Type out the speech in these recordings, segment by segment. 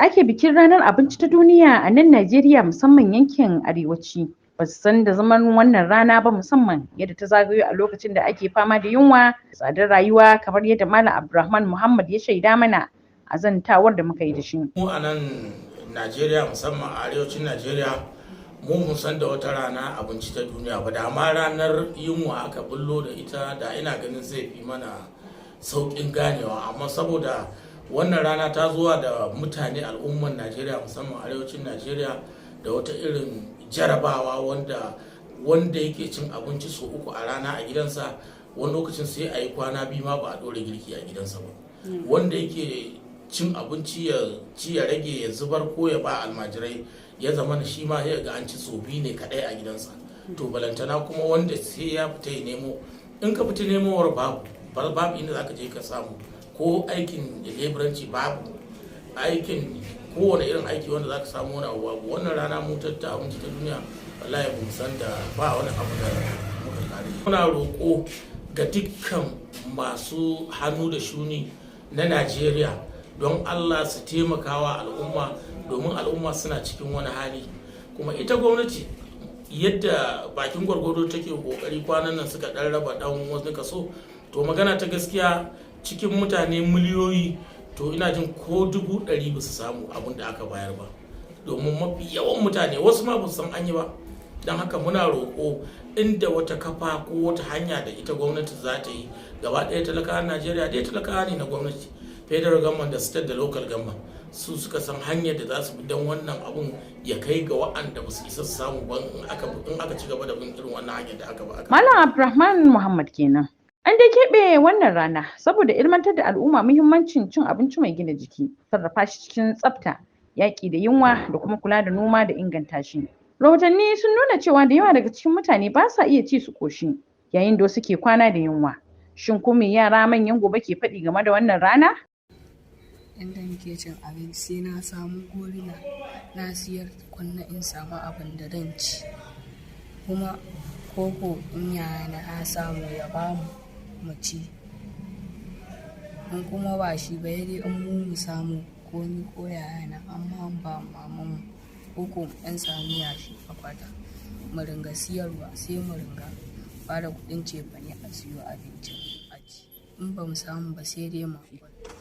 ake bikin ranar abinci ta duniya a nan Najeriya musamman yankin arewaci ba su san da zaman wannan rana ba musamman yadda ta zagayo a lokacin da ake fama da yunwa tsadar rayuwa kamar yadda Malam Abdulrahman Muhammad ya shaida mana a zantawar da muka yi da shi. Mu a nan Najeriya musamman a arewacin Najeriya mun san da wata rana abinci ta duniya ba da ma ranar yunwa aka bullo da ita da ina ganin zai fi mana sauƙin ganewa amma saboda wannan rana ta zuwa da mutane al'umman Najeriya musamman arewacin Najeriya da wata irin jarabawa wanda yake cin abinci sau uku a rana a gidansa wani lokacin sai a yi kwana biyu ma ba a ɗora girki a gidansa ba wanda yake cin abinci ya ci ya rage ya zubar ko ya ba almajirai ya zama shi ma ya ga an ci sau biyu ne kaɗai a gidansa to balantana kuma wanda sai ya fita ya nemo in ka fita nemowar babu inda za ka je ka samu ko aikin leburanci babu aikin kowane irin aiki wanda za ka samu wani abu wannan rana mu ta abinci ta duniya wallahi mun san da ba wani abu da muka kare muna roƙo ga dukkan masu hannu da shuni na Najeriya don Allah su taimakawa al'umma domin al'umma suna cikin wani hali kuma ita gwamnati yadda bakin gwargwado take kokari kwanan nan suka dan raba dan wasu kaso to magana ta gaskiya cikin mutane miliyoyi to ina jin ko 100,000 ba su samu abin da aka bayar ba domin mafi yawan mutane wasu ma ba su san an yi ba don haka muna roƙo inda wata kafa ko wata hanya da ita gwamnati za ta yi gaba ɗaya talakawan Najeriya dai talakawa ne na gwamnati federal government da state da local government su suka san hanyar da za su bi don wannan abun ya kai ga wa'anda ba su isa su samu ba in aka ci gaba da bin irin wannan hanyar da aka ba. Malam Abdulrahman Muhammad kenan. An dai keɓe wannan rana saboda ilmantar da al'umma muhimmancin cin abinci mai gina jiki, sarrafa shi cikin tsafta, yaƙi da yunwa da kuma kula da noma da inganta shi. Rahotanni sun nuna cewa da yawa daga cikin mutane ba sa iya ci su ƙoshi yayin da wasu ke kwana da yunwa. Shin ko me yara manyan gobe ke faɗi game da wannan rana? Inda nake cin abinci sai na samu gorina na siyar kunna in samu abin da zan ci kuma koko in yana ya samu ya bamu mu ci in kuma ba shi ba dai in mu samu ko ni ko yana amma ba maman koko ɗan samu yashi a kwata mu ringa siyarwa sai mu ringa bada kuɗin cefane a siyo abincin a ci in ba mu samu ba sai dai mu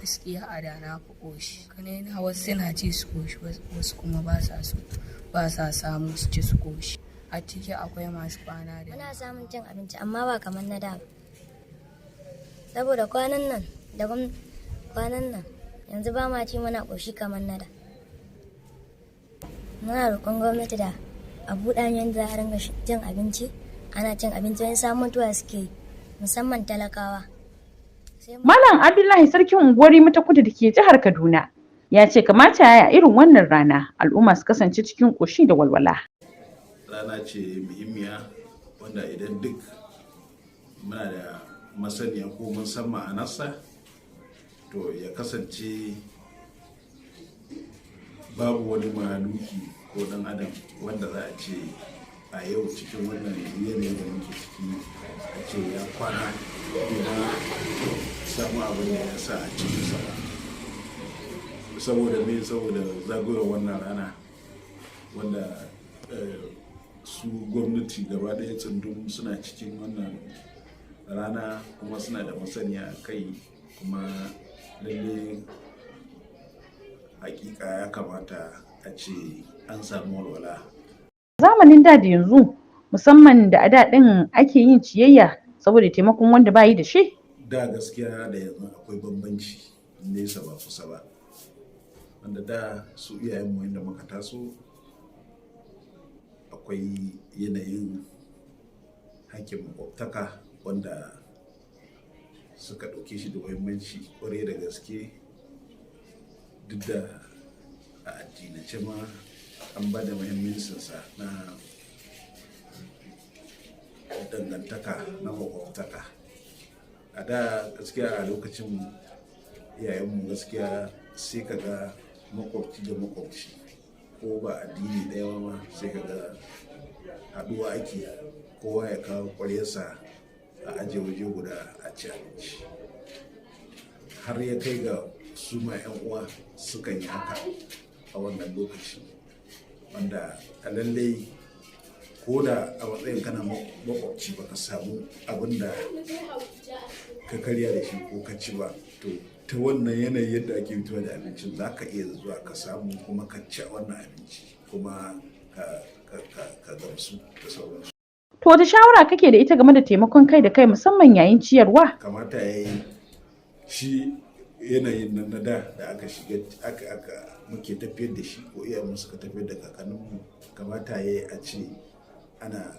gaskiya a da na fi ƙoshi kanai na wasu suna ci su ƙoshi wasu kuma ba sa samu su ci su ƙoshi a ciki akwai masu kwana da muna samun cin abinci amma ba kamar na da saboda kwanan nan yanzu ba ma ci muna ƙoshi kamar na da muna roƙon gwamnati da a buɗa yadda za a ringa cin abinci ana cin abinci wani samun tuwa suke musamman talakawa. Malam Abdullahi sarkin unguwar ta kudu da ke jihar Kaduna ya ce kamata ya irin wannan rana al'umma su kasance cikin ƙoshi da walwala. Rana ce muhimmiya wanda idan duk muna da masaniya ko mun san ma'anarsa to ya kasance babu wani mahaluki ko dan adam wanda za a ce a yau cikin wannan yanayin da muke ciki a ce ya kwana kuma samu abin da ya sa a cikin sa saboda zagayowar wannan rana wanda su gwamnati gaba ɗaya tsundum suna cikin wannan rana kuma suna da masaniya a kai kuma lalle hakika ya kamata a ce an samu walwala. Zamanin da yanzu musamman da a da ɗin ake yin ciyayya saboda taimakon wanda bayi da shi? Da gaskiya da yanzu akwai bambanci nesa ba kusa ba. Wanda da su iyayenmu inda muka taso akwai yanayin hakkin makwabtaka wanda suka ɗauke shi da muhimmanci ƙwarai da gaske duk da a addinace ma an ba da muhimmancinsa na dangantaka na makwabtaka. A da gaskiya a lokacin iyayenmu gaskiya sai ka ga makwabci da makwabci ko ba addini ɗaya ma sai ka ga haɗuwa ake kowa ya kawo ƙwaryarsa a aje waje guda a ci abinci har ya kai ga su ma 'yan uwa sukan yi haka a wannan lokaci, wanda a lallai ko da a matsayin kana makwabci baka samu abin da ka karya da shi ko ka ci ba, to ta wannan yanayi yadda ake fitowa da abincin za ka iya zuwa ka samu kuma ka ci wannan abinci kuma ka gamsu da sauransu. To wata shawara kake da ita game da taimakon kai da kai musamman yayin ciyarwa? Kamata ya yi shi yanayin nan na da aka shiga aka muke tafiyar da shi ko iyayenmu suka tafiyar da kakanninmu, kamata ya yi a ce ana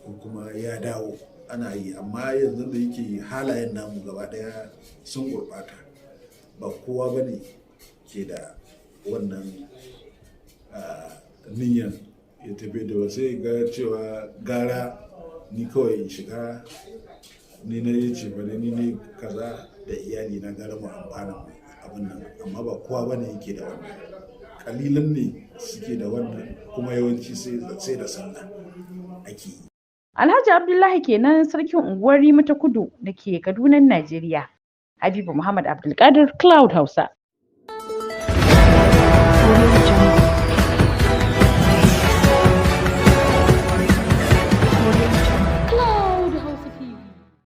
ko kuma ya dawo ana yi, amma yanzu da yake halayen namu gaba daya sun gurɓata, ba kowa ba ne ke da wannan niyyar ya tafi da ba, sai ga cewa gara ni kawai in shiga ni na yi ce ba ni ne kaza da iyali na gara mu amfana abin nan, amma ba kowa ba ne yake da wannan, kalilan ne suke da wannan, kuma yawanci sai da sallah ake yi. Alhaji Abdullahi kenan sarkin unguwar Rimi ta Kudu da ke Kadunan Najeriya. Habibu Muhammad Abdulkadir, Cloud Hausa.